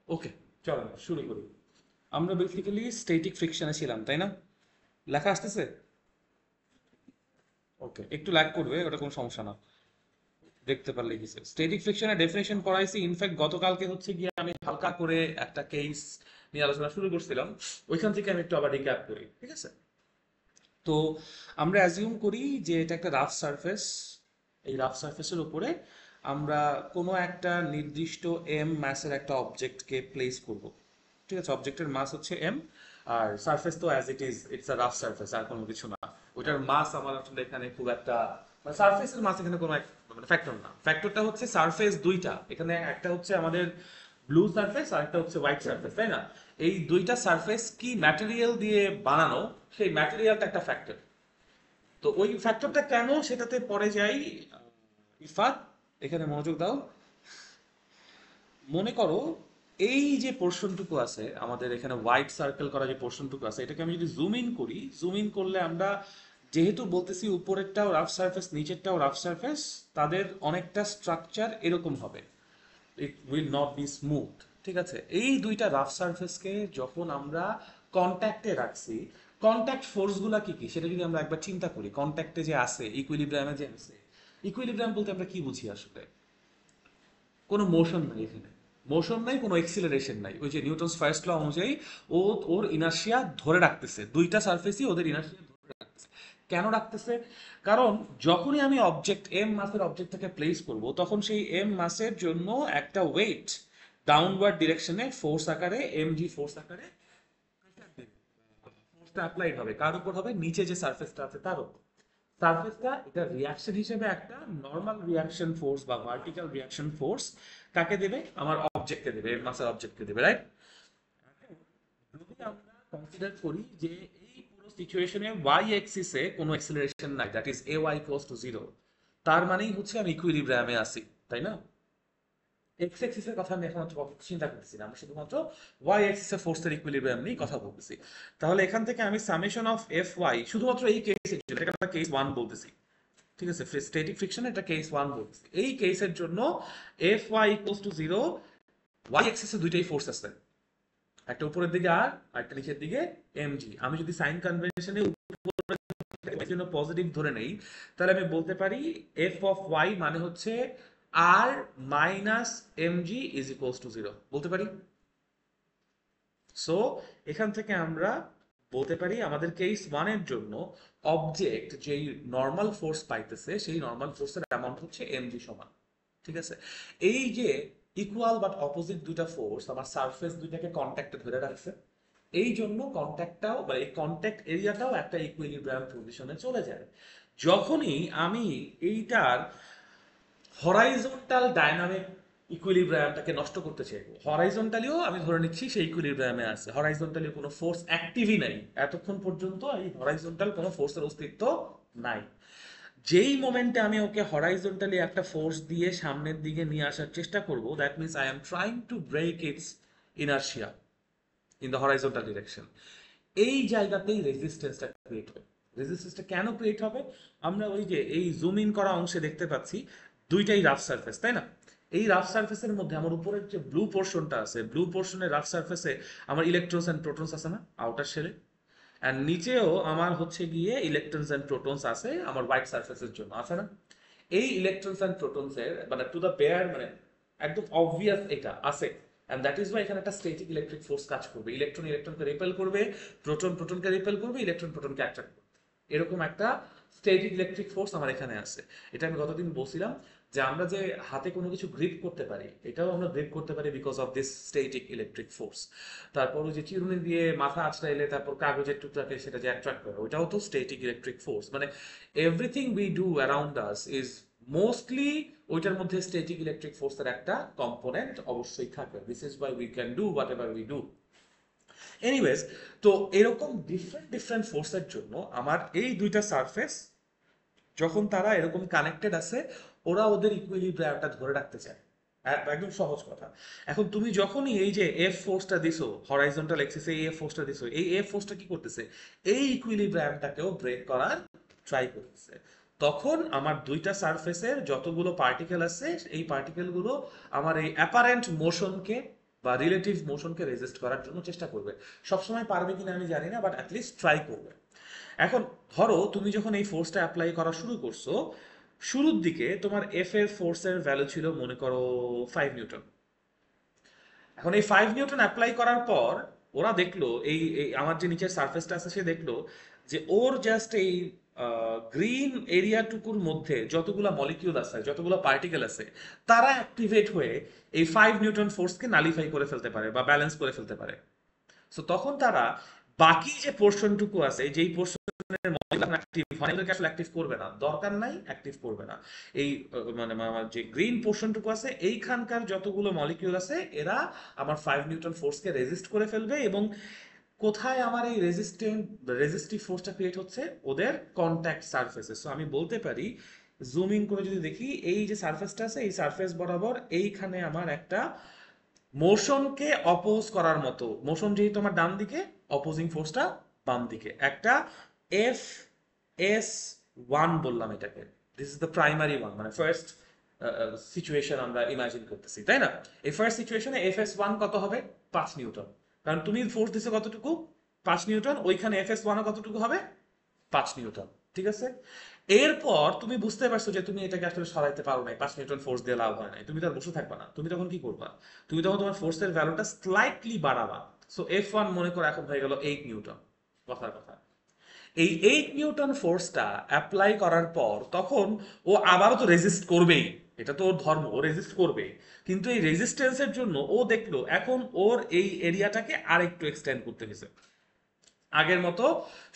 ওকে, চলো শুরু করি। আমরা বেসিক্যালি স্ট্যাটিক ফ্রিকশনে ছিলাম, তাই না? লেখা আসতেছে? ওকে, একটু ল্যাগ করবে, ওটা কোনো সমস্যা না। দেখতে পারলে কিছু স্ট্যাটিক ফ্রিকশনের ডেফিনেশন পড়াইছি। ইনফ্যাক্ট গতকালকে হচ্ছে গিয়ে আমি হালকা করে একটা কেস নিয়ে আলোচনা শুরু করছিলাম। ওইখান থেকে আমি একটু আবার রিক্যাপ করি, ঠিক আছে? তো আমরা অ্যাজিউম করি যে এটা একটা রাফ সারফেস। এই রাফ সারফেসের উপরে আমরা কোনো একটা নির্দিষ্ট এম ম্যাসের একটা অবজেক্টকে প্লেস করব। ঠিক আছে, অবজেক্টের মাস হচ্ছে এম। আর সারফেস তো as it is, it's a rough surface, আর কোনো কিছু না। ওইটার মাস আমার আসলে এখানে খুব একটা, মানে সারফেসের মাস এখানে কোনো মানে ফ্যাক্টর না। ফ্যাক্টরটা হচ্ছে সারফেস দুইটা, এখানে একটা হচ্ছে আমাদের ব্লু সারফেস আর একটা হচ্ছে হোয়াইট সারফেস, তাই না? এই দুইটা সারফেস কি ম্যাটেরিয়াল দিয়ে বানানো, সেই ম্যাটেরিয়ালটা একটা ফ্যাক্টর। তো ওই ফ্যাক্টরটা কেন সেটাতে পরে যাই। ইরফাত, এখানে মনোযোগ দাও। মনে করো এই যে পোর্শনটুকু আছে আমাদের এখানে হোয়াইট সার্কেল করা যে পোর্শনটুকু আছে, এটাকে আমি যদি জুম ইন করি, জুম ইন করলে আমরা যেহেতু বলতেছি উপরেরটাও রাফ সারফেস নিচেরটাও রাফ সারফেস, তাদের অনেকটা স্ট্রাকচার এরকম হবে। It will not be smooth. ঠিক আছে, এই দুইটা রাফ সারফেসকে যখন আমরা কন্ট্যাক্টে রাখছি, কন্ট্যাক্ট ফোর্সগুলা কি কি সেটা যদি আমরা একবার চিন্তা করি, কন্ট্যাক্টে যে আছে, ইকুইলিব্রিয়ামে যে আছে। ইকুইলিব্রিয়াম বলতে আমরা কি বুঝি আসলে? কোনো মোশন নাই এখানে। মোশন নাই, কোনো এক্সিলারেশন নাই। ওই যে নিউটনস ফার্স্ট ল অনুযায়ী ও ওর ইনার্শিয়া ধরে রাখতেছে, দুইটা সারফেসই ওদের ইনার্শিয়া ধরে রাখতেছে। কেন রাখতেছে? কারণ যখনই আমি অবজেক্ট এম মাসের অবজেক্টটাকে প্লেস করব, তখন সেই এম মাসের জন্য একটা ওয়েট ডাউনওয়ার্ড ডিরেকশনে ফোর্স আকারে, এম জি ফোর্স আকারে ফোর্সটা অ্যাপ্লাইড হবে। কার উপর হবে? নিচে যে সারফেসটা আছে তার উপর। সারফেসটা এটা রিয়াকশন হিসেবে একটা নর্মাল রিয়াকশন ফোর্স বা ভার্টিক্যাল রিয়াকশন ফোর্স কাকে দেবে? আমার অবজেক্টকে দেবে, এর মাসের অবজেক্টকে দেবে, রাইট? যদি আমরা কনসিডার করি যে এই পুরো সিচুয়েশনে ওয়াই এক্সিসে কোনো অ্যাক্সিলারেশন নাই, that is a Y equals to zero, তার মানেই হচ্ছে আমি ইকুইলিব্রিয়ামে আছি, তাই না? এক্স এক্সিসের কথা আমি এখন চিন্তা করতেছি না, আমি শুধুমাত্র ওয়াই এক্সিসের ফোর্সের ইকুইলিব্রিয়াম নিয়ে কথা বলতেছি। তাহলে এখান থেকে আমি সামেশন অফ এফ ওয়াই শুধুমাত্র এই কেসের জন্য, এটাকে আমরা কেস ওয়ান বলতেছি, ঠিক আছে? স্ট্যাটিক ফ্রিকশন এটা কেস ওয়ান বলতেছি। এই কেসের জন্য F Y equals to zero, Y এক্সিসে দুইটাই ফোর্স আছে, একটা উপরের দিকে আর একটা নিচের দিকে এম জি। আমি যদি সাইন কনভেনশনে জন্য পজিটিভ ধরে নেই, তাহলে আমি বলতে পারি এফ অফ ওয়াই মানে হচ্ছে আর minus M G is equals to zero, বলতে পারি। সো এখান থেকে আমরা বলতে পারি আমাদের কেস ওয়ানের জন্য অবজেক্ট যেই নর্মাল ফোর্স পাইতেছে, সেই নর্মাল ফোর্সের অ্যামাউন্ট হচ্ছে এম জি সমান। ঠিক আছে, এই যে ইকুয়াল বাট অপোজিট দুইটা ফোর্স আমার সারফেস দুইটাকে কন্ট্যাক্টে ধরে রাখছে, এই জন্য কন্ট্যাক্টটাও বা এই কন্ট্যাক্ট এরিয়াটাও একটা ইকুইলিব্রিয়াম পজিশনে চলে যায়। যখনই আমি এইটার হরাইজন্টাল ডায়নামিক ইকুইলিব্রিয়ামটাকে নষ্ট করতে চাইবো, হরাইজন্টালিও আমি ধরে নিচ্ছি সেই ইকুইলিব্রিয়ামে আছে, হরাইজন্টালি কোনো ফোর্স অ্যাক্টিভই নাই, এতক্ষণ পর্যন্ত এই হরাইজন্টাল কোনো ফোর্সের অস্তিত্ব নাই। যেই মোমেন্টে আমি ওকে হরাইজন্টালি একটা ফোর্স দিয়ে সামনের দিকে নিয়ে আসার চেষ্টা করব, that means I am trying to break its inertia in the horizontal direction. এই জায়গাতেই রেজিস্ট্যান্সটা ক্রিয়েট হবে। রেজিস্ট্যান্সটা কেন ক্রিয়েট হবে? আমরা ওই যে এই জুম ইন করা অংশে দেখতে পাচ্ছি দুইটাই রাফ সারফেস, তাই না? এই রাফ সারফেসের মধ্যে আমার উপরের যে ব্লু পোর্শনটা আছে, ব্লু পোর্শনের রাফ সারফেসে আমার ইলেকট্রনস এন্ড প্রোটনস আছে না, আউটার শেলে? অ্যান্ড নিচেও আমার হচ্ছে গিয়ে ইলেকট্রনস এন্ড প্রোটনস আছে আমার হোয়াইট সারফেসের জন্য, আছে না? এই ইলেকট্রনস এন্ড প্রোটনস এর মানে টু দ্য পেয়ার, মানে একদম অবভিয়াস এটা আছে। এন্ড দ্যাট ইজ ওয়াই এখানে একটা স্ট্যাটিক ইলেকট্রিক ফোর্স কাজ করবে, ইলেকট্রন ইলেকট্রনকে রিপেল করবে, প্রোটন প্রোটনকে রিপেল করবে, ইলেকট্রন প্রোটনকে অ্যাট্রাক্ট করবে। এরকম একটা স্ট্যাটিক ইলেকট্রিক ফোর্স আমার এখানে আছে। এটা আমি গতদিন বলছিলাম যে আমরা যে হাতে কোনো কিছু গ্রিপ করতে পারি, এটাও আমরা গ্রিপ করতে পারি because of this static electric force. তারপর ওই যে চিরুনি দিয়ে মাথা আঁচড়াইলে তারপর কাগজের টুকরাকে সেটা যে অ্যাট্রাক্ট করে, ওটাও তো স্ট্যাটিক ইলেকট্রিক ফোর্স। মানে everything we do around us is mostly ওইটার মধ্যে স্ট্যাটিক ইলেকট্রিক ফোর্সের একটা কম্পোনেন্ট অবশ্যই থাকে। This is why we can do what ever we do. Anyways, তো এরকম ডিফারেন্ট ডিফারেন্ট ফোর্সের জন্য আমার এই দুইটা সারফেস যখন তারা এরকম কানেক্টেড আছে, ওরা ওদের ইকুইলিব্রিয়ামটা ধরে রাখতে চায়। একদম সহজ কথা। এখন তুমি যখনই এই যে এফ ফোর্সটা দিছো হরাইজন্টাল এক্সিসে, এই এফ ফোর্সটা দিছো, এই এফ ফোর্সটা কি করতেছে? এই ইকুইলিব্রিয়ামটাকেও ব্রেক করার ট্রাই করতেছে। তখন আমার দুইটা সারফেসের যতগুলো পার্টিকেল আছে, এই পার্টিকেলগুলো আমার এই অ্যাপারেন্ট মোশনকে বা রিলেটিভ মোশনকে রেজিস্ট করার জন্য চেষ্টা করবে। সবসময় পারবে কিনা আমি জানি না, বাট অ্যাটলিস্ট ট্রাই করবে। এখন ধরো তুমি যখন এই ফোর্সটা অ্যাপ্লাই করা শুরু করছো, শুরুর দিকে তোমার এফ এর ফোর্সের ভ্যালু ছিল মনে করো 5 নিউটন। এখন এই 5 নিউটন অ্যাপ্লাই করার পর ওরা দেখলো এই আমার যে নিচের সারফেসটা আছে সে দেখলো যে ওর জাস্ট এই গ্রিন এরিয়াটুকুর মধ্যে যতগুলো মলিকিউল আছে, যতগুলো পার্টিকেল আছে, তারা অ্যাক্টিভেট হয়ে এই 5 নিউটন ফোর্সকে নালিফাই করে ফেলতে পারে বা ব্যালেন্স করে ফেলতে পারে। সো তখন তারা বাকি যে পোর্শনটুকু আছে, যেই পোর্শনের মলিকিউল অ্যাক্টিভ হয় এদেরকে আসলে অ্যাক্টিভ করবে না, দরকার নাই, অ্যাক্টিভ করবে না। এই মানে আমার যে গ্রিন পোর্শনটুকু আছে এইখানকার যতগুলো মলিকিউল আছে এরা আমার 5 নিউটন ফোর্সকে রেজিস্ট করে ফেলবে। এবং কোথায় আমার এই রেজিস্টিভ ফোর্সটা ক্রিয়েট হচ্ছে? ওদের কন্ট্যাক্ট সারফেসে। সো আমি বলতে পারি, জুম ইন করে যদি দেখি, এই যে সারফেসটা আছে এই সারফেস বরাবর এইখানে আমার একটা মোশনকে অপোজ করার মতো, মোশন যেহেতু আমার ডান দিকে, অপোজিং ফোর্সটা বাম দিকে, একটা এফ এস ওয়ান বললাম এটাকে। This is the primary one, মানে ফার্স্ট সিচুয়েশন আমরা ইমাজিন করতেছি, তাই না? এই ফার্স্ট সিচুয়েশনে এফ এস ওয়ান কত হবে? 5 নিউটন। কারণ তুমি ফোর্স দিছো কতটুকু? 5 নিউটন। ওইখানে এফ এস ওয়ানও কতটুকু হবে? 5 নিউটন। ঠিক আছে? এরপর তুমি বুঝতে পারছো যে তুমি এটাকে আসলে সরাইতে পারো নাই, 5 নিউটন ফোর্স দিয়ে লাভ হয় নাই, তুমি তো আর বসে থাকবা না। তুমি তখন কি করবা? তুমি তখন তোমার ফোর্সের ভ্যালুটা স্লাইটলি বাড়াবা। সো এফ ওয়ান মনে করো এখন হয়ে গেল 8 নিউটন। কথার কথা, এই 8 নিউটন ফোর্সটা অ্যাপ্লাই করার পর তখন ও আবারও তো রেজিস্ট করবেই, এটা তো ওর ধর্ম, ও রেজিস্ট করবে। কিন্তু এই রেজিস্ট্যান্সের জন্য ও দেখলো এখন ওর এই এরিয়াটাকে আরেকটু এক্সটেন্ড করতে গেছে। আগের মতো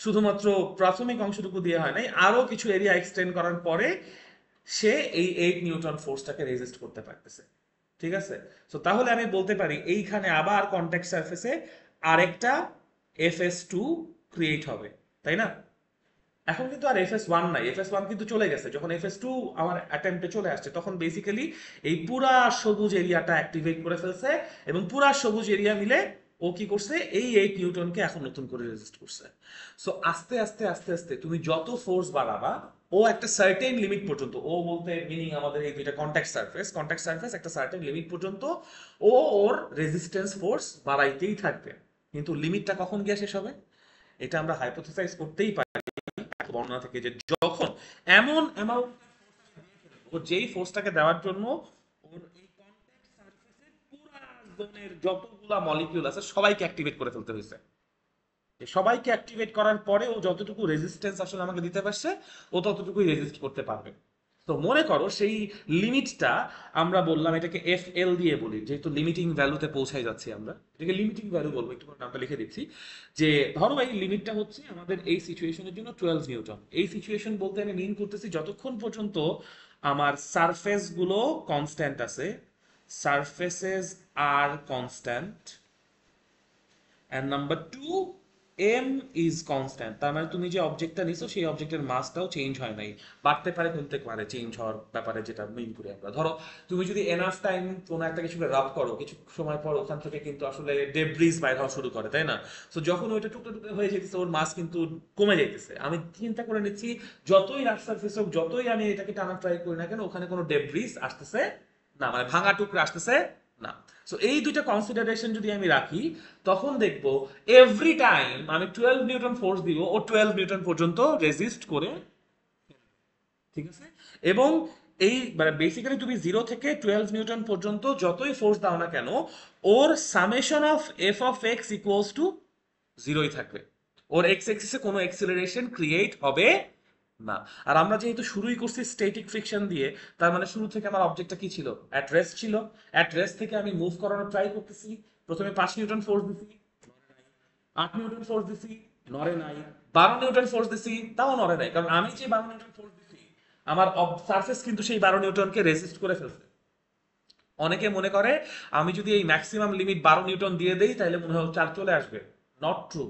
শুধুমাত্র প্রাথমিক অংশটুকু দিয়ে হয় নাই, আরো কিছু এরিয়া এক্সটেন্ড করার পরে সে এই 8 নিউটন ফোর্সটাকে রেজিস্ট করতে পারতেছে। ঠিক আছে? তো তাহলে আমি বলতে পারি এইখানে আবার কন্ট্যাক্ট সারফেসে আরেকটা এফএস2 ক্রিয়েট হবে, তাই না? এখন কিন্তু আর এফএস ওয়ান নাই, এফএস ওয়ান কিন্তু চলে গেছে। যখন এফএস টু আমার অ্যাটেম্পটে চলে আসছে তখন বেসিক্যালি এই পুরা সবুজ এরিয়াটা অ্যাক্টিভেট করে ফেলছে, এবং পুরা সবুজ এরিয়া মিলে ও কি করছে? এই 8 নিউটনকে এখন নতুন করে রেজিস্ট করছে। সো আস্তে আস্তে আস্তে আস্তে তুমি যত ফোর্স বাড়াবা, ও একটা সার্টেন লিমিট পর্যন্ত, ও বলতে মিনিং আমাদের এই দুইটা কন্ট্যাক্ট সারফেস একটা সার্টেন লিমিট পর্যন্ত ও ওর রেজিস্ট্যান্স ফোর্স বাড়াইতেই থাকবে। কিন্তু লিমিটটা কখন গিয়ে শেষ হবে? এটা আমরা হাইপোথেসাইজ করতেই পারি বর্ণনা থেকে, যে যখন এমন অ্যামাউন্ট ও যেই ফোর্সটাকে দেওয়ার জন্য ওর এই কন্টাক্ট সারফেসের পুরা জোনের যতগুলা মলিকিউল আছে সবাইকে অ্যাক্টিভেট করে ফেলতে হয়েছে। সবাইকে অ্যাক্টিভেট করার পরে ও যতটুকু রেজিস্ট্যান্স আসলে আমাকে দিতে পারছে, ও ততটুকুই রেজিস্ট করতে পারবে। তো মনে করো সেই লিমিটটা আমরা বললাম এটাকে এফ এল দিয়ে বলি, যেহেতু লিমিটিং ভ্যালুতে পৌঁছাই যাচ্ছি আমরা, এটাকে লিমিটিং ভ্যালু বলবো। একটু করে নামটা লিখে দিচ্ছি, যে ধরো এই লিমিটটা হচ্ছে আমাদের এই সিচুয়েশনের জন্য 12 নিউটন। এই সিচুয়েশন বলতে আমি মিন করতেছি যতক্ষণ পর্যন্ত আমার সারফেস গুলো কনস্ট্যান্ট আছে, সারফেসেস আর constant, and number two, m is constant. তার মানে তুমি যে অবজেক্টটা নিছো সেই অবজেক্টের মাসটাও চেঞ্জ হয় নাই, বাড়তে পারে কমতে পারে, চেঞ্জ হওয়ার ব্যাপারে যেটা মেইন করি আমরা। ধরো তুমি যদি এনাফ টাইম কোনো একটা কিছুকে রাব করো, কিছু সময় পর ওখান থেকে কিন্তু আসলে ডেব্রিজ বাইর হওয়া শুরু করে, তাই না? তো যখন ওইটা টুকরো টুকরো হয়ে যেতেছে, ওর মাস কিন্তু কমে যাইতেছে। আমি চিন্তা করে নিচ্ছি যতই রাফ সারফেস হোক, যতই আমি এটাকে টানা ট্রাই করি না কেন, ওখানে কোনো ডেব্রিজ আসতেছে না, মানে ভাঙা টুকরা আসতেছে না। সো এই দুইটা কনসিডারেশন যদি আমি রাখি, তখন দেখবো এভরি টাইম আমি 12 নিউটন ফোর্স দিব, ও 12 নিউটন পর্যন্ত রেজিস্ট করে। ঠিক আছে? এবং এই মানে বেসিক্যালি তুমি 0 থেকে 12 নিউটন পর্যন্ত যতই ফোর্স দাও না কেন, ওর summation of F of X equals to 0ই থাকবে। ওর এক্স এক্সিসে কোনো এক্সিলারেশন ক্রিয়েট হবে না। আর আমরা যেহেতু শুরুই করছি স্ট্যাটিক ফ্রিকশন দিয়ে, তার মানে শুরু থেকে আমার অবজেক্টটা কি ছিল? অ্যাট রেস্ট ছিল। অ্যাট রেস্ট থেকে আমি মুভ করানোর ট্রাই করতেছি। প্রথমে 5 নিউটন ফোর্স দিছি, 8 নিউটন ফোর্স দিছি, নড়ে নাই। 12 নিউটন ফোর্স দিছি, তাও নড়ে নাই। কারণ আমি যে 12 নিউটন ফোর্স দিছি, আমার সারফেস কিন্তু সেই 12 নিউটনকে রেজিস্ট করে ফেলছে। অনেকে মনে করে আমি যদি এই ম্যাক্সিমাম লিমিট 12 নিউটন দিয়ে দেই তাহলে মনে হয় চার্জ চলে আসবে। Not true.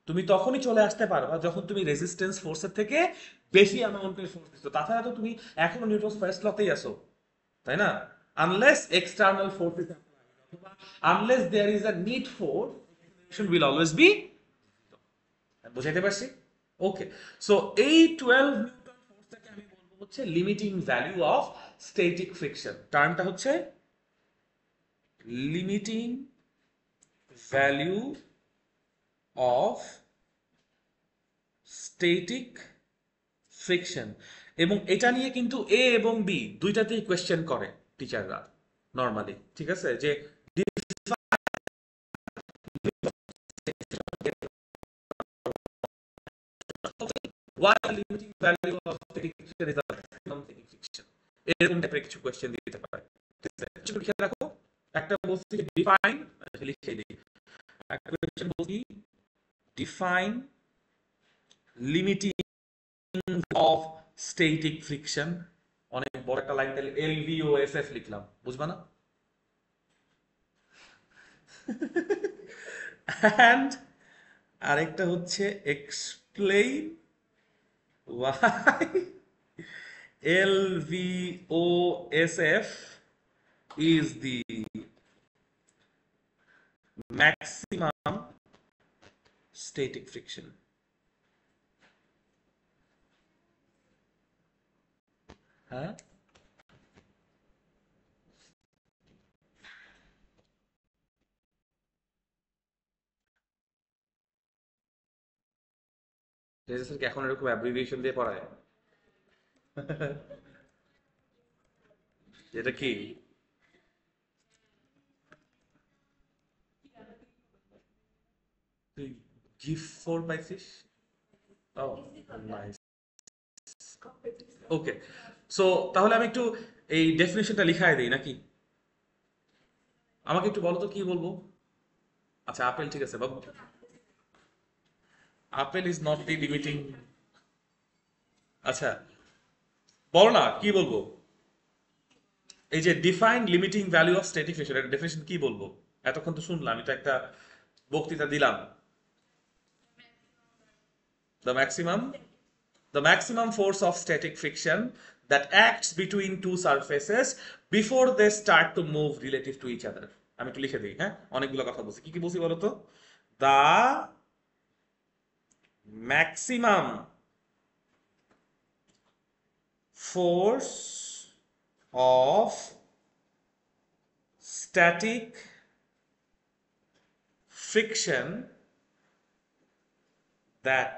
তুমি তখনই চলে আসতে পারবা যখন তুমি রেজিস্ট্যান্স ফোর্সের থেকে বেশি অ্যামাউন্টের ফোর্স দিচ্ছ। তাছাড়া তো তুমি এখনো নিউটনস ফার্স্ট লতেই আছো, তাই না? আনলেস এক্সটার্নাল ফোর্স ইজ অথবা unless there is a net force, will always be. বুঝাইতে পারছি? ওকে। সো এই 12 নিউটন ফোর্সটাকে আমি বলবো হচ্ছে limiting value of static friction. টার্মটা হচ্ছে limiting value of static friction, এবং এটা নিয়ে কিন্তু এ এবং বি দুইটাতেই কোয়েশ্চেন করে টিচাররা নর্মালি, ঠিক আছে, যে what the limiting value of static friction is the maximum static friction, এরকম টাইপের কিছু কোয়েশ্চেন দিতে পারে, ঠিক আছে, কিছু লিখে রাখো। একটা বলছি ডিফাইন, লিখে দিই, একটা কোয়েশ্চেন বলছি define limiting of static friction, অনেক বড় একটা লাইন, তাহলে এলভিওএসএফ লিখলাম, বুঝবা না? অ্যান্ড আরেকটা হচ্ছে explain why LVOSF is the maximum static friction. হ্যাঁ, রেজিস্টার কি এখন এরকম অ্যাব্রিভিয়েশন দিয়ে পড়ায়? এটা কি তুই গিফট ফোর পাইছিস? ও নাইস, ওকে। সো তাহলে আমি একটু এই ডেফিনেশনটা লিখায় দিই নাকি? আমাকে একটু বলো তো কি বলবো। আচ্ছা, আপেল, ঠিক আছে বাবু, apple is not the limiting. আচ্ছা, বলো না কি বলবো। এই যে define limiting value of static friction, এর ডেফিনেশন কি বলবো? এতক্ষণ তো শুনলাম, আমি তো একটা বক্তৃতা দিলাম। The maximum, the maximum force of static friction that acts between two surfaces before they start to move relative to each other. আমি একটু লিখে দিই, হ্যাঁ, অনেকগুলো কথা বলছি, কি কি বলছি বলো তো? The maximum force of static friction that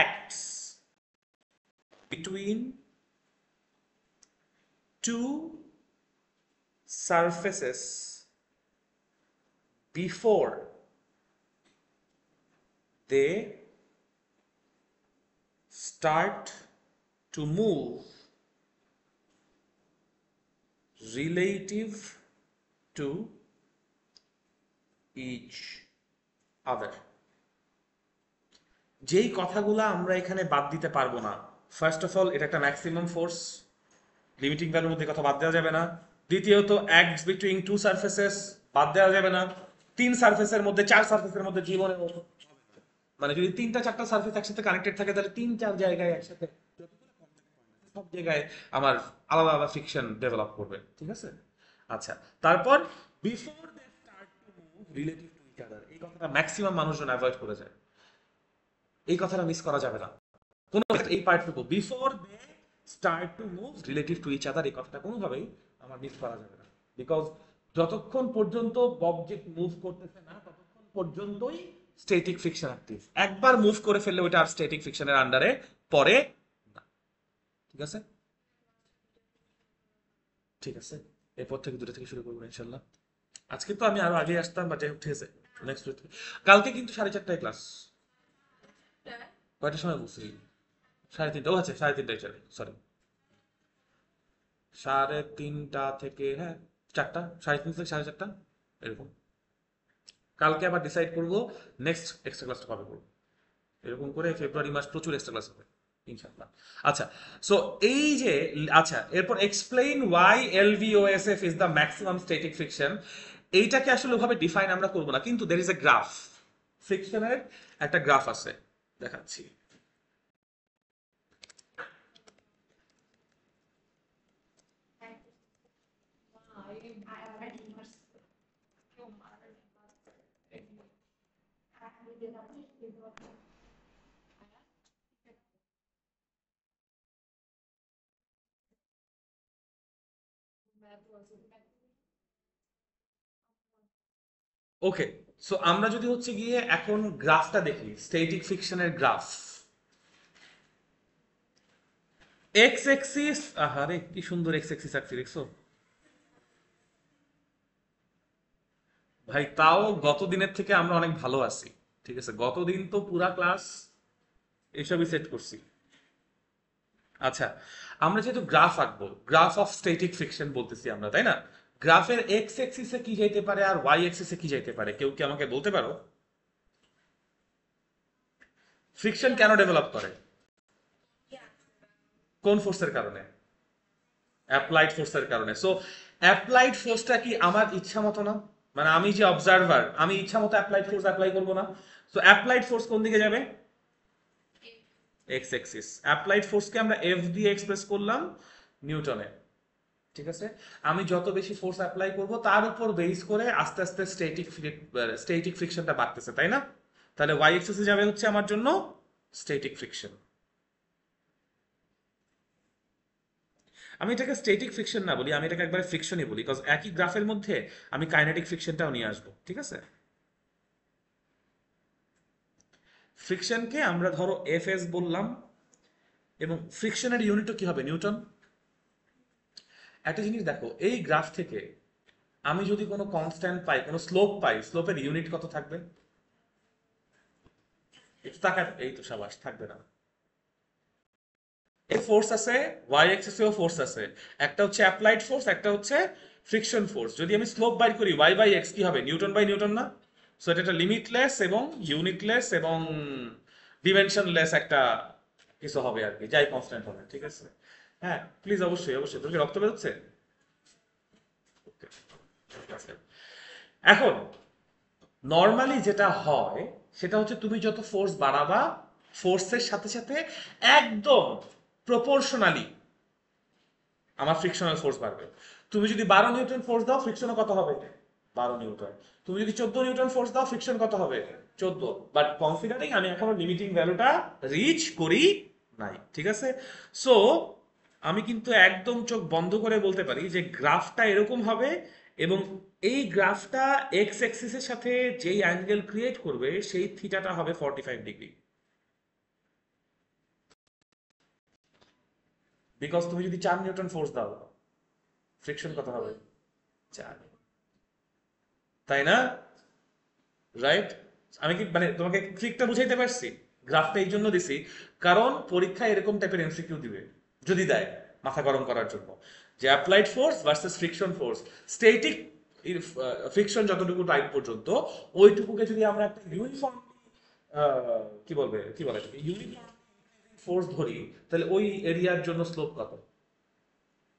acts between two surfaces before they start to move relative to each other. যেই কথাগুলো আমরা এখানে বাদ দিতে পারবো না, ফার্স্ট অফ অল এটা একটা ম্যাক্সিমাম ফোর্স, লিমিটিং ভ্যালুর মধ্যে কথা বাদ দেওয়া যাবে না। দ্বিতীয়ত অ্যাক্টস বিটুইন টু সারফেসেস, বাদ দেওয়া যাবে না। তিন সারফেসের মধ্যে, চার সারফেসের মধ্যে জীবনে, মানে যদি তিনটা চারটা সারফেস একসাথে কানেক্টেড থাকে তাহলে তিন চার জায়গায় একসাথে সব জায়গায় আমার আলাদা আলাদা ফ্রিকশন ডেভেলপ করবে, ঠিক আছে। আচ্ছা, তারপর before they start to move relative to each other, এই কথাটা ম্যাক্সিমাম মানুষজন অ্যাভয়েড করে যায়, এই কথাটা মিস করা যাবে না কোনো, এই পার্টটুকু before they start to move relative to each other, এই কথাটা কোনোভাবেই আমার মিস করা যাবে না, বিকজ যতক্ষণ পর্যন্ত অবজেক্ট মুভ করতেছে না ততক্ষণ পর্যন্তই স্ট্যাটিক ফ্রিকশন অ্যাক্টিভ, একবার মুভ করে ফেললে ওটা আর স্ট্যাটিক ফ্রিকশনের আন্ডারে পড়ে না, ঠিক আছে। ঠিক আছে, এরপর থেকে দুটো থেকে শুরু করবো ইনশাল্লাহ। আজকে তো আমি আরো আগে আসতাম, বাট যাই হোক, ঠিক আছে, নেক্সট উইক। কালকে কিন্তু 4:30টায় ক্লাস। কয়টার সময় বলছি? 3:30, ও আচ্ছা 3:30টায় চলে, সরি, 3:30 থেকে, হ্যাঁ 4টা, 3:30 থেকে 4:30 এরকম। কালকে আবার ডিসাইড করবো নেক্সট এক্সট্রা ক্লাসটা কবে করবো, এরকম করে ফেব্রুয়ারি মাস প্রচুর এক্সট্রা ক্লাস হবে ইনশাআল্লাহ। আচ্ছা, সো এই যে, আচ্ছা এরপর explain why LVOSF is the maximum static friction, এইটাকে আসলে ওভাবে ডিফাইন আমরা করবো না, কিন্তু দের ইজ এ গ্রাফ, ফ্রিকশনের একটা গ্রাফ আছে, দেখাচ্ছি। ওকে, সো আমরা যদি হচ্ছে গিয়ে এখন গ্রাফটা দেখি, স্ট্যাটিক ফ্রিকশনের গ্রাফ, এক্স এক্সিস, আহারে কি সুন্দর এক্স এক্সিস আঁকছি দেখছো ভাই, তাও গত দিনের থেকে আমরা অনেক ভালো আছি। ঠিক আছে, গত দিন তো পুরা ক্লাস এসবই সেট করছি। আচ্ছা, আমরা যেহেতু গ্রাফ আঁকবো, গ্রাফ অফ স্ট্যাটিক ফ্রিকশন বলতেছি আমরা, তাই না? গ্রাফের এক্স এক্সিসে কি যাইতে পারে আর ওয়াই এক্সিসে কি যাইতে পারে, কেউ কি আমাকে বলতে পারো? ফ্রিকশন কেন ডেভেলপ করে? কোন ফোর্সের কারণে? অ্যাপ্লাইড ফোর্সের কারণে। সো অ্যাপ্লাইড ফোর্সটা কি আমার ইচ্ছা মতো না? মানে আমি যে অবজারভার, আমি ইচ্ছা মতো অ্যাপ্লাইড ফোর্স অ্যাপ্লাই করবো না। সো অ্যাপ্লাইড ফোর্স কোন দিকে যাবে? X axis. অ্যাপ্লাইড ফোর্সকে আমরা এফ দিয়ে এক্সপ্রেস করলাম নিউটনে। ঠিক আছে, আমি যত বেশি ফোর্স অ্যাপ্লাই করব তার উপর বেস করে আস্তে আস্তে স্ট্যাটিক ফ্রিকশনটা বাড়তেছে, তাই না? তাহলে ওয়াই এক্সিসে যাবে হচ্ছে আমার জন্য স্ট্যাটিক ফ্রিকশন। আমি এটাকে স্ট্যাটিক ফ্রিকশন না বলি, আমি এটাকে একবারে ফ্রিকশনই বলি, বিকজ একই গ্রাফের মধ্যে আমি কাইনেটিক ফ্রিকশনটাও নিয়ে আসবো। ঠিক আছে, ফ্রিকশনকে আমরা ধরো এফ এস বললাম, এবং ফ্রিকশনের ইউনিটও কি হবে? নিউটন। একটা জিনিস দেখো, এই গ্রাফ থেকে আমি যদি কোনো কনস্ট্যান্ট পাই, কোনো স্লোপ পাই, স্লোপের ইউনিট কত থাকবে? একটু তাকায়, এই তো সাবাস, থাকবে না। এ ফোর্স আছে, ওয়াই এক্সিসেও ফোর্স আছে, একটা হচ্ছে অ্যাপ্লাইড ফোর্স, একটা হচ্ছে ফ্রিকশন ফোর্স। যদি আমি স্লোপ বাইর করি, ওয়াই বাই এক্স কি হবে? নিউটন বাই নিউটন না? সো এটা একটা লিমিটলেস এবং ইউনিটলেস এবং ডিমেনশনলেস একটা কিছু হবে আর কি, যাই কনস্ট্যান্ট হবে। ঠিক আছে, হ্যাঁ প্লিজ, অবশ্যই অবশ্যই। তোর কি রক্ত বেরোচ্ছে? Okay, ঠিক আছে। এখন নর্মালি যেটা হয় সেটা হচ্ছে, তুমি যত ফোর্স বাড়াবা, ফোর্সের সাথে সাথে একদম প্রপোর্শনালি আমার ফ্রিকশনাল ফোর্স বাড়বে। তুমি যদি 12 নিউটন ফোর্স দাও, ফ্রিকশনও কত হবে? 12 নিউটন। তুমি যদি 14 নিউটন ফোর্স দাও, ফ্রিকশন কত হবে? 14। বাট কনসিডারিং আমি এখনো লিমিটিং ভ্যালুটা রিচ করি নাই। ঠিক আছে, সো আমি কিন্তু একদম চোখ বন্ধ করে বলতে পারি যে গ্রাফটা এরকম হবে, এবং এই গ্রাফটা এক্স অ্যাক্সিসের সাথে যেই অ্যাঙ্গেল ক্রিয়েট করবে সেই থিটাটা হবে 45 ডিগ্রি। বিকজ তুমি যদি 4 নিউটন ফোর্স দাও, ফ্রিকশন কত হবে? 4, তাই না? রাইট? আমি কি মানে তোমাকে ট্রিকটা বুঝাইতে পারছি? গ্রাফটা এই জন্য দিছি কারণ পরীক্ষায় এরকম টাইপের এমসিকিউ দিবে, যদি দেয়, মাথা গরম করার জন্য, যে applied force versus friction force, static friction যতটুকু টাইম পর্যন্ত, ওইটুকুকে যদি আমরা একটা ইউনিফর্ম কি বলে ইউনিফর্ম ফোর্স ধরি, তাহলে ওই এরিয়ার জন্য স্লোপ কত?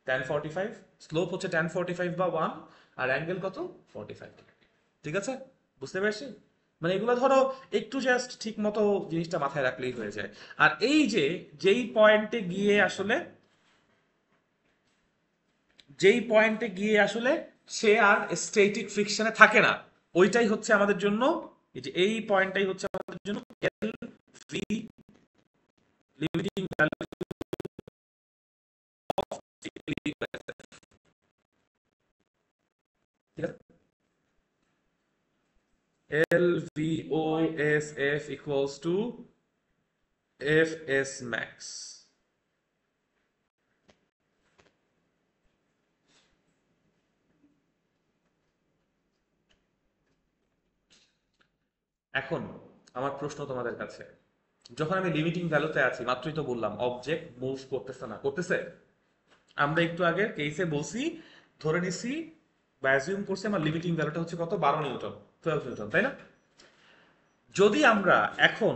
1045। স্লোপ হচ্ছে 1045 বা 1, আর অ্যাঙ্গেল কত? 45। ঠিক আছে, বুঝতে পারছি? মানে এগুলো ধরো একটু জাস্ট ঠিক মতো জিনিসটা মাথায় রাখলেই হয়ে যায়। আর এই যে যেই পয়েন্টে গিয়ে আসলে, যেই পয়েন্টে গিয়ে আসলে সে আর স্ট্যাটিক ফ্রিকশনে থাকে না, ওইটাই হচ্ছে আমাদের জন্য, এই যে এই পয়েন্টটাই হচ্ছে আমাদের জন্য এল ভি, লিমিটিং ভ্যালু। ঠিক আছে, LVOSF equals to FS max. এখন আমার প্রশ্ন তোমাদের কাছে, যখন আমি লিমিটিং ভ্যালুতে আছি, মাত্রই তো বললাম অবজেক্ট মুভ করতেছে না, করতেছে? আমরা একটু আগে কেসে বলছি, ধরে নিছি বা অ্যাজিউম করছি আমার লিমিটিং ভ্যালুটা হচ্ছে কত? 12 নিউটন, 12 নিউটন, তাই না? যদি আমরা এখন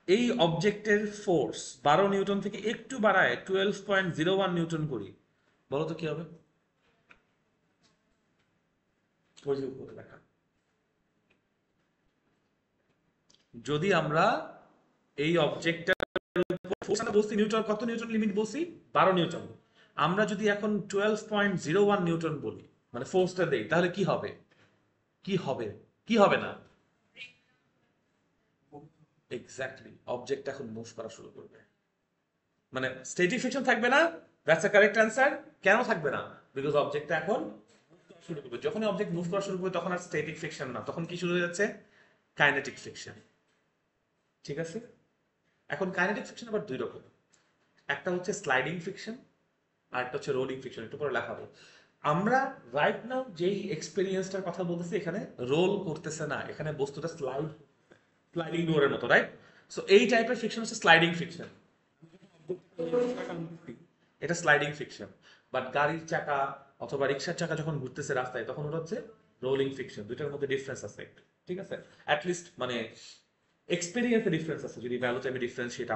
এই অবজেক্টের ফোর্স 12 নিউটন থেকে একটু বাড়ায় 12.01 নিউটন করি, বলো তো কি হবে? ওই যে উপরে দেখা, যদি আমরা এই অবজেক্টটা ফোর্স আমরা বলছি নিউটন, কত নিউটন লিমিট বলছি? 12 নিউটন। আমরা যদি এখন 12.01 নিউটন বলি, মানে ফোর্সটা দেই, তাহলে কি হবে? কি হবে? কি হবে না? এক্স্যাক্টলি, অবজেক্ট এখন মুভ করা শুরু করবে, মানে স্ট্যাটিক ফ্রিকশন থাকবে না। That's a correct answer. কেন থাকবে না? বিকজ অবজেক্টটা এখন শুরু করবে, যখনই অবজেক্ট মুভ করা শুরু করবে তখন আর স্ট্যাটিক ফ্রিকশন না, তখন কি শুরু হয়ে যাচ্ছে? Kinetic friction. ঠিক আছে? এখন কাইনেটিক ফ্রিকশন আবার দুই রকম, একটা হচ্ছে স্লাইডিং ফ্রিকশন আর একটা হচ্ছে রোলিং ফ্রিকশন, একটু পরে লেখাবো। আমরা রাইট নাও যেই এক্সপেরিয়েন্সটার কথা বলতেছি, এখানে রোল করতেছে না, এখানে বস্তুটা স্লাইডিং ডোরের মতো, রাইট? সো এই টাইপের ফ্রিকশন হচ্ছে স্লাইডিং ফ্রিকশন, এটা স্লাইডিং ফ্রিকশন। বাট গাড়ির চাকা অথবা রিক্সার চাকা যখন ঘুরতেছে রাস্তায়, তখন ওটা হচ্ছে রোলিং ফ্রিকশন। দুইটার মধ্যে ডিফারেন্স আছে একটু, ঠিক আছে? অ্যাটলিস্ট মানে এক্সপেরিয়েন্সে ডিফারেন্স আছে, যদি ভ্যালু টাইমে ডিফারেন্সিয়েট,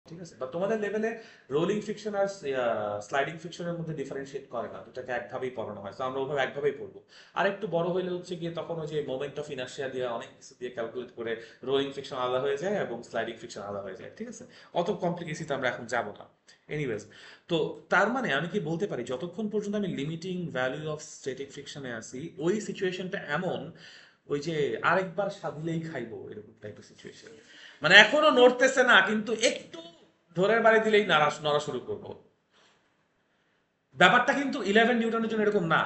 ঠিক আছে? বা তোমাদের লেভেলে রোলিং ফ্রিকশন আর স্লাইডিং ফ্রিকশনের মধ্যে ডিফারেন্সিয়েট করে না, দুটাকে একভাবেই পড়ানো হয়, তো আমরা ওভাবে একভাবেই পড়বো। আর একটু বড় হইলে হচ্ছে গিয়ে তখন ওই যে মোমেন্ট অফ ইনার্শিয়া দিয়ে অনেক কিছু দিয়ে ক্যালকুলেট করে রোলিং ফ্রিকশন আলাদা হয়ে যায় এবং স্লাইডিং ফ্রিকশন আলাদা হয়ে যায়, ঠিক আছে? অত কমপ্লিকেসিতে আমরা এখন যাবো না। এনিওয়েজ, তো তার মানে আমি কি বলতে পারি, যতক্ষণ পর্যন্ত আমি লিমিটিং ভ্যালু অফ স্ট্যাটিক ফ্রিকশনে আসি, ওই সিচুয়েশনটা এমন, ওই যে আরেকবার সাধিলেই খাইবো এরকম টাইপের সিচুয়েশন, মানে এখনো নড়তেছে না কিন্তু একটু ধরের বাড়ি দিলেই নাড়া নড়া শুরু করবো। ব্যাপারটা কিন্তু 11 নিউটনের জন্য এরকম না।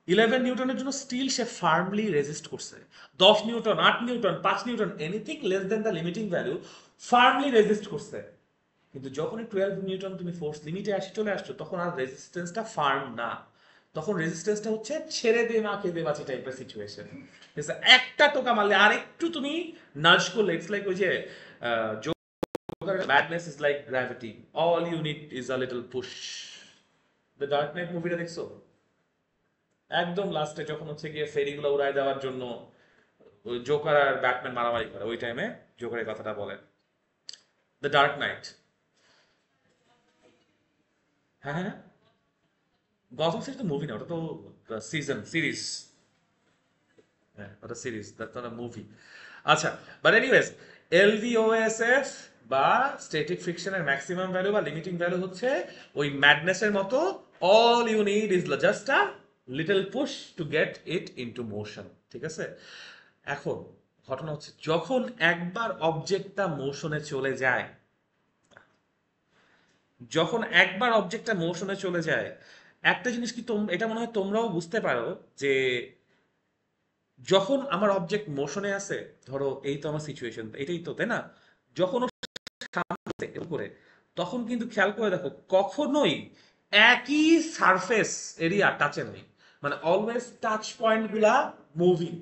11 নিউটনের জন্য স্টিল সে ফার্মলি রেজিস্ট করছে। 10 Newton, 8 Newton, 5 Newton, anything less than the limiting value firmly resist করছে। কিন্তু যখনই 12 নিউটন তুমি ফোর্স লিমিটে চলে আসছো, তখন আর রেজিস্ট্যান্সটা ফার্ম না, তখন রেজিস্ট্যান্সটা হচ্ছে ছেড়ে দে মা খেদে বাঁচি টাইপের সিচুয়েশন। একটা টোকা মারলে আর একটু তুমি নাজ করলে, ইটস লাইক ওই যে madness is like gravity. All you need is a little push. The Dark Knight মুভিটা দেখছো? একদম লাস্টে যখন হচ্ছে গিয়ে ফেরিগুলো উড়ায় দেওয়ার জন্য জোকার আর ব্যাটম্যান মারামারি করে, ওই টাইমে জোকারের কথাটা বলেন। The dark night. হ্যাঁ হ্যাঁ, গথম সিটি তো মুভি না, ওটা তো সিরিজ। হ্যাঁ, ওটা series, that's not a movie. আচ্ছা, বাট এনিওয়েজ, এলভিওএসএফ বা স্ট্যাটিক ফ্রিকশনের ম্যাক্সিমাম ভ্যালু বা লিমিটিং ভ্যালু হচ্ছে ওই ম্যাডনেসের মতো, all you need is just a little push to get it into motion, ঠিক আছে? এখন ঘটনা হচ্ছে, যখন একবার অবজেক্টটা মোশনে চলে যায়, যখন একবার অবজেক্টটা মোশনে চলে যায়, একটা জিনিস কি এটা মনে হয় তোমরাও বুঝতে পারো, যে যখন আমার অবজেক্ট মোশনে আছে, ধরো এই তো আমার সিচুয়েশন, এটাই তো, তাই না? যখন ও সামনে করে, তখন কিন্তু খেয়াল করে দেখো, কখনোই একই সারফেস এরিয়া টাচে নেই, মানে অলওয়েজ টাচ পয়েন্ট গুলা মুভিং,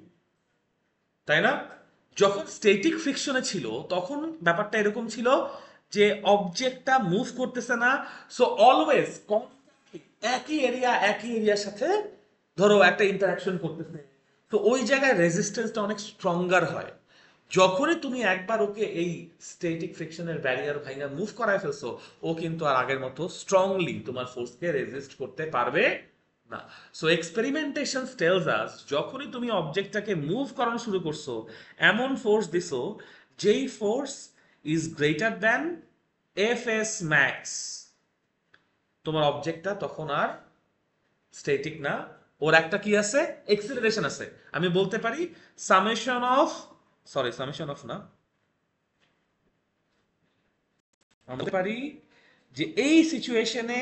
তাই না? যখন স্ট্যাটিক ফ্রিকশনে ছিল, তখন ব্যাপারটা এরকম ছিল যে অবজেক্টটা মুভ করতেছে না, সো অলওয়েজ একই এরিয়ার সাথে ধরো একটা ইন্টারাকশন করতেছে, তো ওই জায়গায় রেজিস্ট্যান্সটা অনেক স্ট্রঙ্গার হয়। যখনই তুমি একবার ওকে এই স্ট্যাটিক ফ্রিকশনের ব্যারিয়ার ভাঙা মুভ করায় ফেলছো, ও কিন্তু আর আগের মতো স্ট্রংলি তোমার ফোর্সকে রেজিস্ট করতে পারবে না। সো এক্সপেরিমেন্টেশন টেলস আস, যখনই তুমি অবজেক্টটাকে মুভ করানো শুরু করছো, এমন ফোর্স দিছো যেই force is greater than F S max, তোমার অবজেক্টটা তখন আর স্ট্যাটিক না, ওর একটা কি আছে, এক্সিলারেশন আছে। আমি বলতে পারি summation of, sorry summation of না, আমরা বলতে পারি যে এই সিচুয়েশনে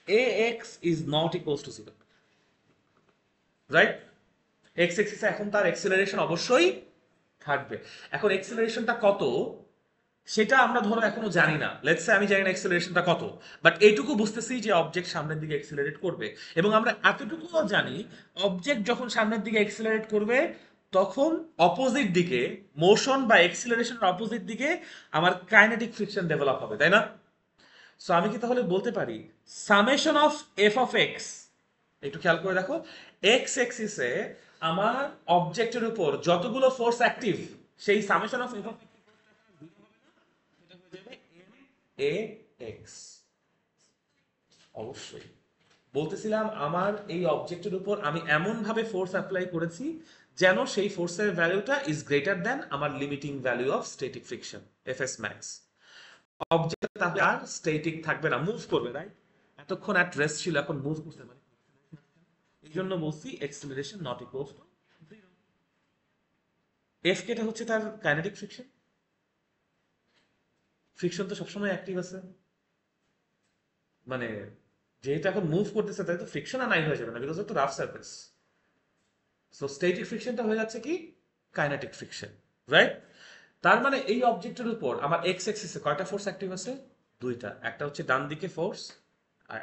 A X is not equals to zero, right? X এক্সিসে এখন তার এক্সিলারেশন অবশ্যই থাকবে। এখন এক্সিলারেশনটা কত সেটা আমরা ধরো এখনো জানি না, লেটস সে আমি জানি না এক্সিলারেশনটা কত, বাট এইটুকু বুঝতেছি যে অবজেক্ট সামনের দিকে এক্সিলারেট করবে, এবং আমরা এতটুকুও জানি অবজেক্ট যখন সামনের দিকে এক্সিলারেট করবে, তখন অপোজিট দিকে মোশন বা এক্সিলারেশনের অপোজিট দিকে আমার কাইনেটিক ফ্রিকশন ডেভেলপ হবে, তাই না? সো আমি কি তাহলে বলতে পারি summation of F of x, একটু খেয়াল করে দেখো, এক্স এক্সিসে আমার অবজেক্টের উপর যতগুলো ফোর্স অ্যাক্টিভ, সেই summation of F of A x. অবশ্যই বলতেছিলাম আমার এই অবজেক্টের উপর আমি এমন ভাবে ফোর্স অ্যাপ্লাই করেছি যেন সেই ফোর্সের ভ্যালুটা ইজ গ্রেটার দ্যান আমার limiting value of static friction F S max. Object তাহলে আর স্ট্যাটিক থাকবে না, মুভ করবে, রাইট? এতক্ষণ অ্যাট রেস্ট ছিল, এখন মুভ করতে পারে, এই জন্য বলছি acceleration not equals to zero. F কেটা হচ্ছে তার কাইনেটিক ফ্রিকশন, ফ্রিকশন তো সবসময় অ্যাক্টিভ আছে, মানে যেহেতু এখন মুভ করতেছে তাই তো ফ্রিকশন আর নাই হয়ে যাবে না, because of rough surface. So static ফ্রিকশনটা হয়ে যাচ্ছে কি কাইনেটিক ফ্রিকশন, রাইট? তার মানে এই অবজেক্টের উপর আমার এক্স অ্যাক্সিসে কয়টা ফোর্স অ্যাক্টিভ আছে? দুইটা। একটা হচ্ছে ডান দিকে ফোর্স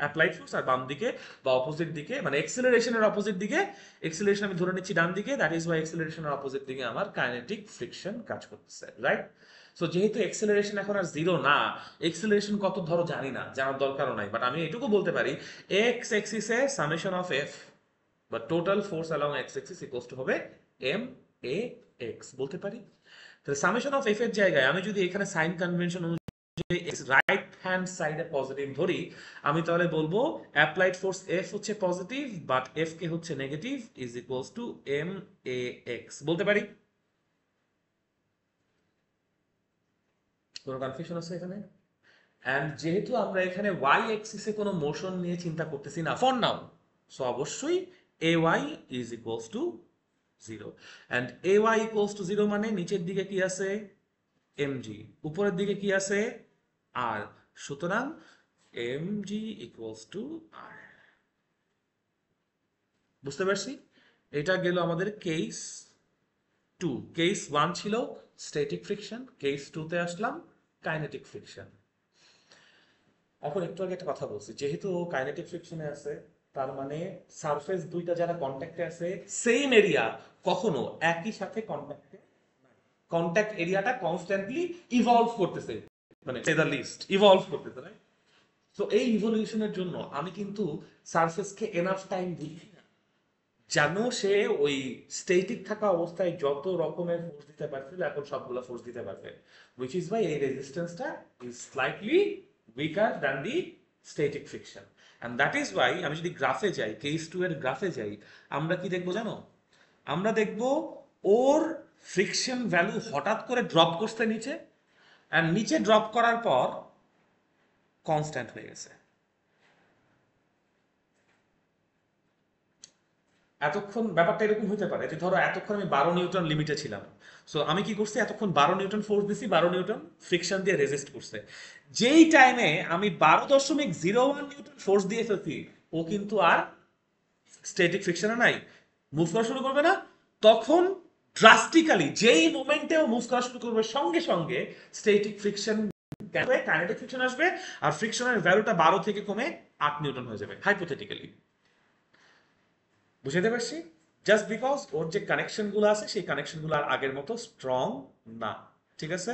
অ্যাপ্লাইড ফোর্স, আর বাম দিকে বা অপোজিট দিকে মানে এক্সেলারেশনের অপোজিট দিকে, এক্সেলারেশন আমি ধরে নিচ্ছি ডান দিকে, দ্যাট ইজ ওয়াই এক্সেলারেশনের অপোজিট দিকে আমার কাইনেটিক ফ্রিকশন কাজ করতেছে, রাইট? সো যেহেতু এক্সেলারেশন এখন আর জিরো না, এক্সেলারেশন কত ধরো জানি না, জানার দরকারও নাই, বাট আমি এটুকু বলতে পারি এক্স অ্যাক্সিসে সামেশন অফ এফ বা total force along x Axis equals to হবে এম এ এক্স বলতে পারি। তাহলে সামেশন অফ এফ এর জায়গায় আমি যদি এখানে সাইন কনভেনশন অনুযায়ী রাইট হ্যান্ড সাইডে পজিটিভ ধরি, আমি তাহলে বলবো অ্যাপ্লাইড ফোর্স এফ হচ্ছে পজিটিভ বাট এফ কে হচ্ছে negative is equals to m a x বলতে পারি। কোনো কনফিউশন আছে এখানে? অ্যান্ড যেহেতু আমরা এখানে ওয়াই এক্সিসে কোনো মোশন নিয়ে চিন্তা করতেছি না ফর নাও, সো অবশ্যই A Y is equals to zero. And A Y equals to zero মানে নিচের দিকে কি আছে? এমজি, উপরের দিকে কি আছে? আর। সুতরাং এমজি ইকুয়ালস টু আর। বুঝতে পারছি? এটা গেল আমাদের কেস টু। কেস ওয়ান ছিল স্ট্যাটিক ফ্রিকশন, কেস টুতে আসলাম কাইনেটিক ফ্রিকশন। এখন একটু আগে একটা কথা বলছি, যেহেতু কাইনেটিক ফ্রিকশনে আছে তার মানে সারফেস দুইটা যারা কন্ট্যাক্টে আছে সেম এরিয়া কখনো একই সাথে কন্ট্যাক্টে, কন্ট্যাক্ট এরিয়াটা কনস্ট্যান্টলি ইভলভ করতেছে, মানে সে দ্য লিস্ট ইভলভ করতেছে, রাইট? সো এই ইভলিউশনের জন্য আমি কিন্তু সারফেসকে এনাফ টাইম দিচ্ছি না যেন সে ওই স্টেটিক থাকা অবস্থায় যত রকমের ফোর্স দিতে পারছিল এখন সবগুলো ফোর্স দিতে পারবে, উইচ ইজ বাই এই রেজিস্ট্যান্সটা is slightly weaker than the static friction. And that is why আমি যদি গ্রাফে যাই, কেস টু এর গ্রাফে যাই, আমরা কি দেখবো জানো? আমরা দেখবো ওর ফ্রিকশন ভ্যালু হঠাৎ করে ড্রপ করছে নিচে, অ্যান্ড নিচে ড্রপ করার পর কনস্ট্যান্ট হয়ে গেছে। এতক্ষণ ব্যাপারটা এরকম হতে পারে যে ধরো এতক্ষণ আমি 12 নিউটন লিমিটে ছিলাম, সো আমি কি করছি এতক্ষণ 12 নিউটন ফোর্স দিছি, 12 নিউটন ফ্রিকশন দিয়ে রেজিস্ট করছে। যেই টাইমে আমি 12.01 নিউটন ফোর্স দিয়ে ফেলছি, ও কিন্তু আর স্ট্যাটিক ফ্রিকশনে নাই, মুভ করা শুরু করবে না। তখন ড্রাস্টিক্যালি যেই মোমেন্টে ও মুভ করা শুরু করবে সঙ্গে সঙ্গে স্ট্যাটিক ফ্রিকশন কাইনেটিক ফ্রিকশন আসবে, আর ফ্রিকশনের ভ্যালুটা 12 থেকে কমে 8 নিউটন হয়ে যাবে হাইপোথেটিক্যালি। বুঝাতে পারছি? জাস্ট বিকজ ওর যে কানেকশন গুলো আছে সেই কানেকশন গুলো আর আগের মতো স্ট্রং না, ঠিক আছে?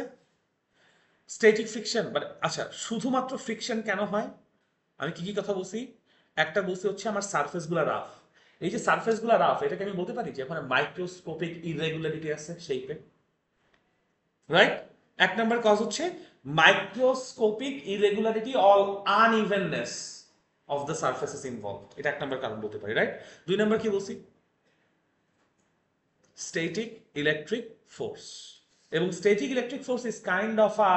স্ট্যাটিক ফ্রিকশন মানে আচ্ছা শুধুমাত্র ফ্রিকশন কেন হয়? আমি কি কি কথা বলছি? একটা বলছি হচ্ছে আমার সারফেস গুলা রাফ। এই যে সারফেস গুলা রাফ, এটাকে আমি বলতে পারি যে ওখানে মাইক্রোস্কোপিক ইরেগুলারিটি আছে শেপে, রাইট? এক নম্বর কজ হচ্ছে microscopic irregularity all unevenness of the surfaces involved, এটা এক নম্বর কারণ বলতে পারি, রাইট? দুই নম্বর কি বলছি? Static electric force. এবং static electric force is kind of a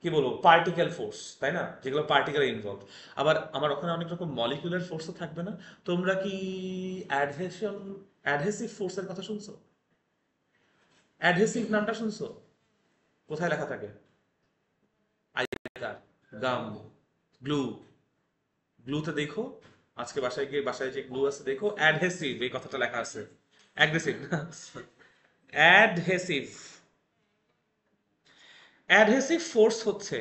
কি বলবো পার্টিকেল ফোর্স, তাই না? যেগুলো পার্টিকেল ইনভলভ। আবার আমার ওখানে অনেক রকম মলিকুলার ফোর্সও থাকবে না? তোমরা কি অ্যাডহেশন অ্যাডহেসিভ ফোর্সের কথা শুনছো? অ্যাডহেসিভ নামটা শুনছো? কোথায় লেখা থাকে? আইকার, গাম, গ্লু। গ্লুতে দেখো, আজকে বাসায় গিয়ে বাসায় যে গ্লু আছে দেখো অ্যাডহেসিভ এই কথাটা লেখা আছে, অ্যাগ্রেসিভ না, অ্যাডহেসিভ। অ্যাডহেসিভ ফোর্স হচ্ছে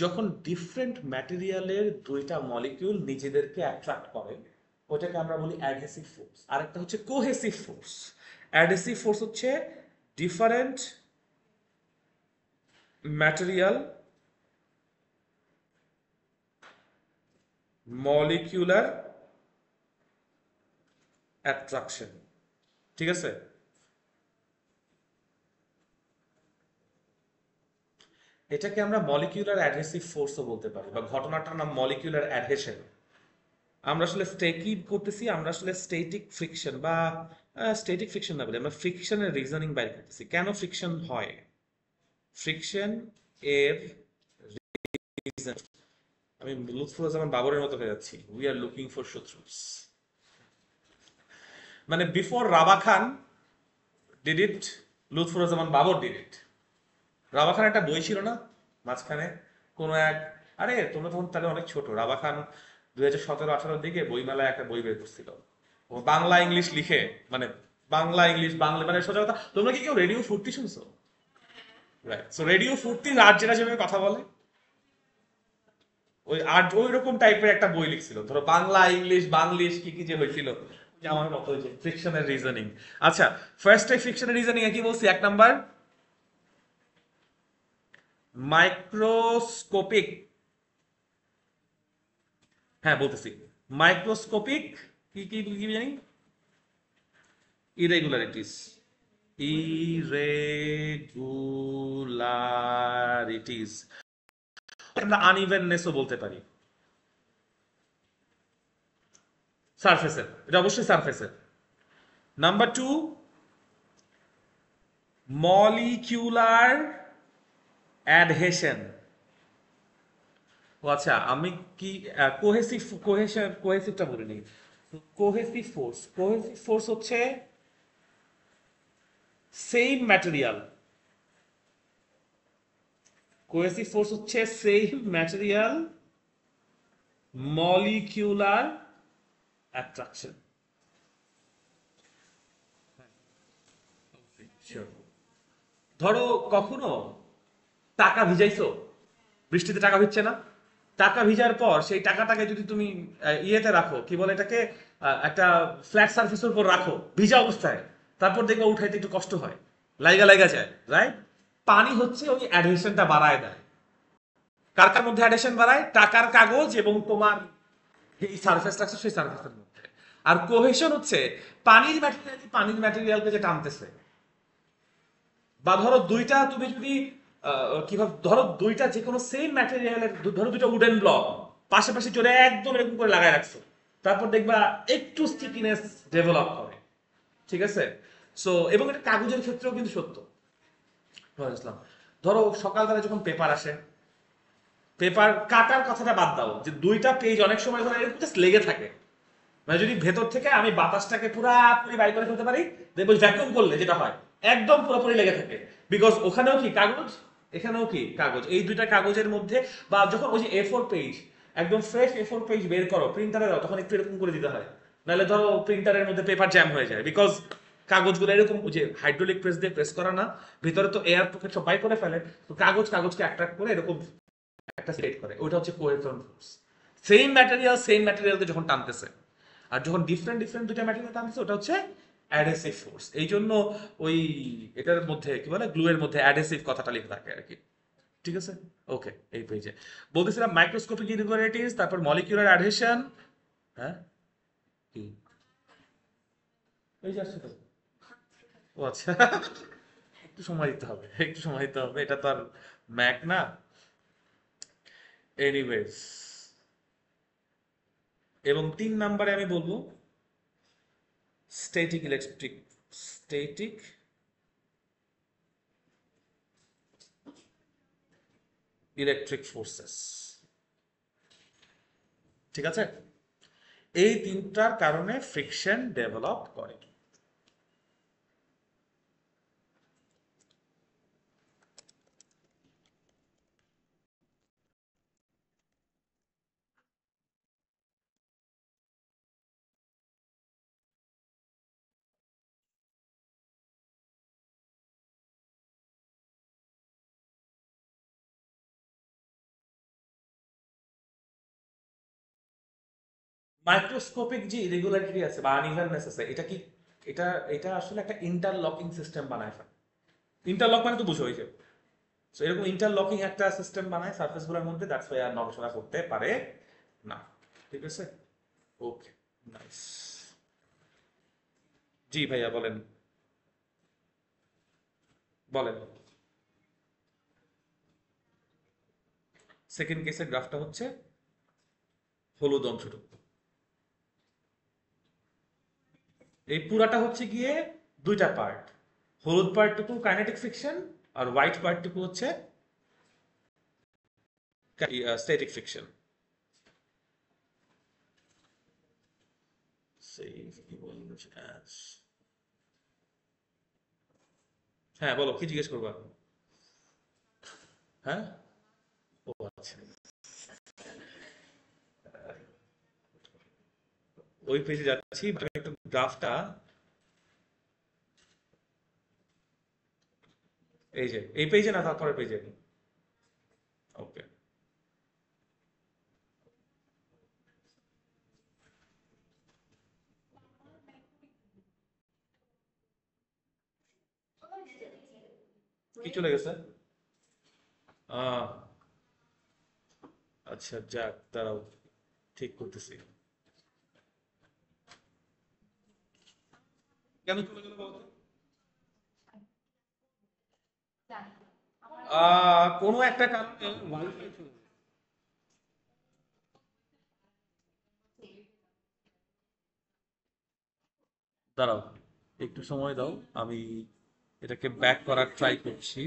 যখন ডিফারেন্ট ম্যাটেরিয়ালের দুইটা মলিকিউল নিজেদেরকে অ্যাট্রাক্ট করে, ওটাকে আমরা বলি অ্যাডহেসিভ ফোর্স। আরেকটা হচ্ছে কোহেসিভ ফোর্স। অ্যাডহেসিভ ফোর্স হচ্ছে ডিফারেন্ট ম্যাটেরিয়াল মলিকিউলার অ্যাট্রাকশন, ঠিক আছে? এটাকে আমরা মলিকিউলার অ্যাডহেসিভ ফোর্সও বলতে পারি, বা ঘটনাটার নাম মলিকিউলার অ্যাডহেশন। আমরা আসলে কি করতেছি, আমরা আসলে স্ট্যাটিক ফ্রিকশন বা স্ট্যাটিক ফ্রিকশন না বলে আমরা ফ্রিকশনের রিজনিং বাইর করতেছি, কেন ফ্রিকশন হয়, ফ্রিকশন এর রিজন। আমি লুৎফুজ্জামান বাবরের মতো হয়ে যাচ্ছি, উই আর লুকিং ফর শত্রুস। মানে before Raba Khan did it, Lutfozzaman Babar did it. Raba Khan একটা বই ছিল না মাঝখানে, কোন এক, আরে তোমরা তখন তাহলে অনেক ছোট, রাবা খান 2017-18 দিকে বইমেলায় একটা বই বের করছিল, ও বাংলা ইংলিশ লিখে, মানে বাংলা ইংলিশ বাংলা, মানে সোজা কথা, তোমরা কি কেউ রেডিও ফুর্তি শুনছো? রাইট, সো রেডিও ফুর্তি রাত যেটা যেভাবে কথা বলে, ওই আর ওই রকম টাইপের একটা বই লিখছিল, ধরো বাংলা ইংলিশ বাংলিশ কি কি যে হয়েছিল, যে আমার মতো ওই যে ফ্রিকশনের রিজনিং। আচ্ছা, ফার্স্টে ফ্রিকশনের রিজনিং এ কি বলছি? 1 নাম্বার মাইক্রোস্কোপিক, হ্যাঁ বলতেছি, মাইক্রোস্কোপিক কি কি কি জানি, ইরেগুলারিটিস, ইরেগুলারিটিস, আমরা আনইভেননেসও বলতে পারি, সারফেসের, এটা অবশ্যই সারফেসের। Number 2 molecular adhesion. ও আচ্ছা, আমি কি কোহেসিভ, কোহেসিভটা বলিনি, কোহেসিভ ফোর্স হচ্ছে সেম ম্যাটেরিয়াল, কোহেসিভ ফোর্স হচ্ছে সেম ম্যাটেরিয়াল মলিকিউলার অ্যাট্রাকশন। ধরো কখনো টাকা ভিজাইছো, বৃষ্টিতে টাকা ভিজছে না, টাকা ভিজার পর সেই টাকাটাকে যদি তুমি ইয়েতে রাখো, কি বলে এটাকে, একটা ফ্ল্যাট সারফেসের উপর রাখো ভিজা অবস্থায়, তারপর দেখবে উঠাইতে একটু কষ্ট হয়, লাইগা লাইগা যায়, রাইট? পানি হচ্ছে ওই অ্যাডহেশনটা বাড়ায় দেয়। কার কার মধ্যে অ্যাডহেশন বাড়ায়? টাকার কাগজ এবং তোমার এই সারফেস রাখছে সেই সারফেসের মধ্যে। আর কোহেশন হচ্ছে পানির ম্যাটেরিয়ালকে যে টানতেছে। বা ধরো দুইটা তুমি যদি কিভাবে ধরো দুইটা যে কোনো সেম ম্যাটেরিয়ালের, ধরো দুটো উডেন ব্লক পাশাপাশি জোরে একদম এরকম করে লাগায় রাখছো, তারপর দেখবা একটু স্টিকিনেস ডেভেলপ করে, ঠিক আছে? সো এবং এটা কাগজের ক্ষেত্রেও কিন্তু সত্য। বুঝলাম। ধরো সকালবেলা যখন পেপার আসে, পেপার কাটার কথাটা বাদ দাও, যে দুইটা পেজ অনেক সময় ধরে এরকম জাস্ট লেগে থাকে, মানে যদি ভেতর থেকে আমি বাতাসটাকে পুরাপুরি বাইর করে ফেলতে পারি, দেখবো ভ্যাকুয়াম করলে যেটা হয় একদম পুরোপুরি লেগে থাকে, বিকজ ওখানেও কি কাগজ, এখানেও কি কাগজ, এই দুইটা কাগজের মধ্যে। বা যখন ওই যে A4 পেজ, একদম ফ্রেশ A4 পেজ বের করো প্রিন্টারে দাও, তখন একটু এরকম করে দিতে হয়, নাহলে ধরো প্রিন্টারের মধ্যে পেপার জ্যাম হয়ে যায়, বিকজ কাগজগুলো এরকম ওই যে হাইড্রোলিক প্রেস দিয়ে প্রেস করা না, ভিতরে তো এয়ার পকেট সব বাই করে ফেলে, তো কাগজকে অ্যাট্রাক্ট করে এরকম একটা স্টেট করে, ওটা হচ্ছে কোহেশন ফোর্স। সেম ম্যাটেরিয়ালকে যখন টানতেছে, আর যখন ডিফারেন্ট ডিফারেন্ট দুইটা ম্যাটেরিয়াল টানতেছে ওটা হচ্ছে অ্যাডহেসিভ ফোর্স। এই জন্য ওই এটার মধ্যে কি বলে, গ্লু এর মধ্যে অ্যাডহেসিভ কথাটা লেখা থাকে আর কি, ঠিক আছে? ওকে, এই পেজে বলতেছিলাম মাইক্রোস্কোপিক ইরেগুলারিটিস, তারপর মলিকিউলার অ্যাডহেশন। হ্যাঁ, কি এই যে আসছে তো। ও আচ্ছা, একটু সময় দিতে হবে, একটু সময় দিতে হবে, এটা তো আর ম্যাক না। এনিওয়েজ, এবং 3 নাম্বারে আমি বলবো স্ট্যাটিক ইলেকট্রিক ফোর্সেস, ঠিক আছে? এই তিনটার কারণে ফ্রিকশন ডেভেলপ করে। মাইক্রোস্কোপিক যে ইরেগুলারিটি আছে বা আনইভেননেস আছে, এটা কি, এটা এটা আসলে একটা ইন্টারলকিং সিস্টেম বানায় ফেলে। ইন্টারলক মানে তো বুঝো ওই যে, সো এরকম ইন্টারলকিং একটা সিস্টেম বানায় সারফেসগুলোর মধ্যে, দ্যাটস ওয়াই আর নড়াচড়া করতে পারে না, ঠিক আছে? ওকে, নাইস। জি ভাইয়া বলেন, বলেন। সেকেন্ড কেসের গ্রাফটা হচ্ছে হলুদ অংশটুকু, এই পুরাটা হচ্ছে গিয়ে দুইটা পার্ট, হলুদ পার্টটুকু কাইনেটিক ফ্রিকশন, আর হোয়াইট পার্টটুকু হচ্ছে স্ট্যাটিক ফ্রিকশন। হ্যাঁ বলো, কি জিজ্ঞেস করবা? হ্যাঁ, ও আচ্ছা, ওই পেজে যাচ্ছি, আমি একটু গ্রাফটা, এই যে এই পেজে না তারপরের পেজে। ওকে, কি চলে গেছে? আহ আচ্ছা, যাক, দাঁড়াও, ঠিক করতেছি। কেন চলে গেল বলতো? কোনো একটা কারণে ওয়াইফাই চলে গেছে। দাঁড়াও, একটু সময় দাও, আমি এটাকে ব্যাক করার ট্রাই করছি।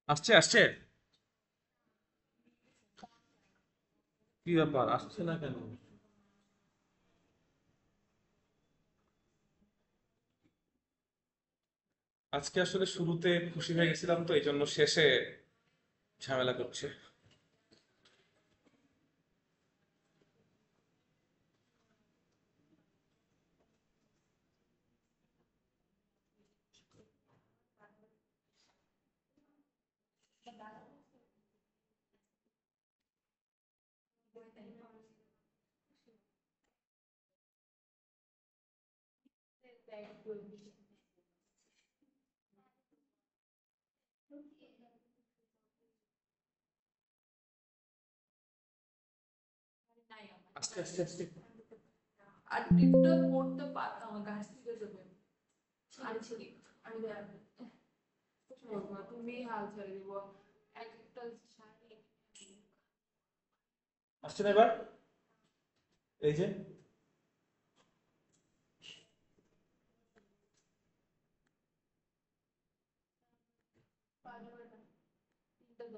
আসছে, আসছে। কি ব্যাপার, আসছে না কেন? আজকে আসলে শুরুতে খুশি হয়ে গেছিলাম, তো এই জন্য শেষে ঝামেলা করছে। আস্তে আস্তে আস্তে। আর টিপটা পড়তে পারতাম না, গাছ থেকে যাবে আর ছিলি আমি বলবো তুমি হাল ছেড়ে দিব এক একটা শাড়ি আসছে না এবার? এই যে, পারবে না 3:10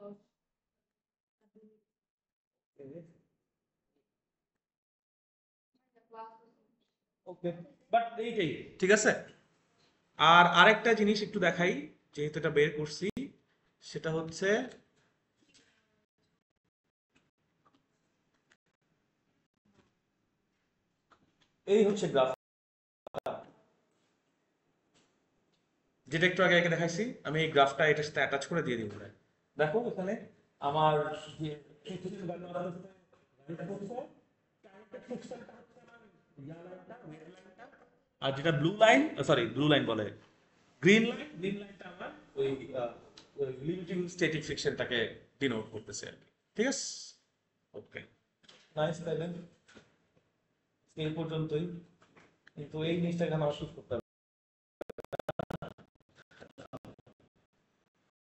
ক্লাস ওকে, বাট এইটাই ঠিক আছে। আর আরেকটা জিনিস একটু দেখাই, যেহেতু এটা বের করছি, সেটা হচ্ছে এই হচ্ছে গ্রাফ, যেটা একটু আগে একে দেখাইছি। আমি এই গ্রাফটা এটার সাথে অ্যাটাচ করে দিয়ে দিব। দেখো এখানে আমার যে পৃথিবীর বায়ু আদালতে গাড়িটা করছে, কারেন্টের ফিকশনটা হচ্ছে আমার ইয়া লাইনটা, রেড লাইনটা। আর যেটা blue line, sorry blue line বলে, গ্রিন লাইনটা আমার ওই লিমিটিং স্ট্যাটিক ফ্রিকশনটাকে ডিনোট করতেছে আর কি। ঠিক আছে, ওকে, নাইস। তাইলে এই পর্যন্তই, কিন্তু এই জিনিসটা এখানে আমার শুট করতে হবে।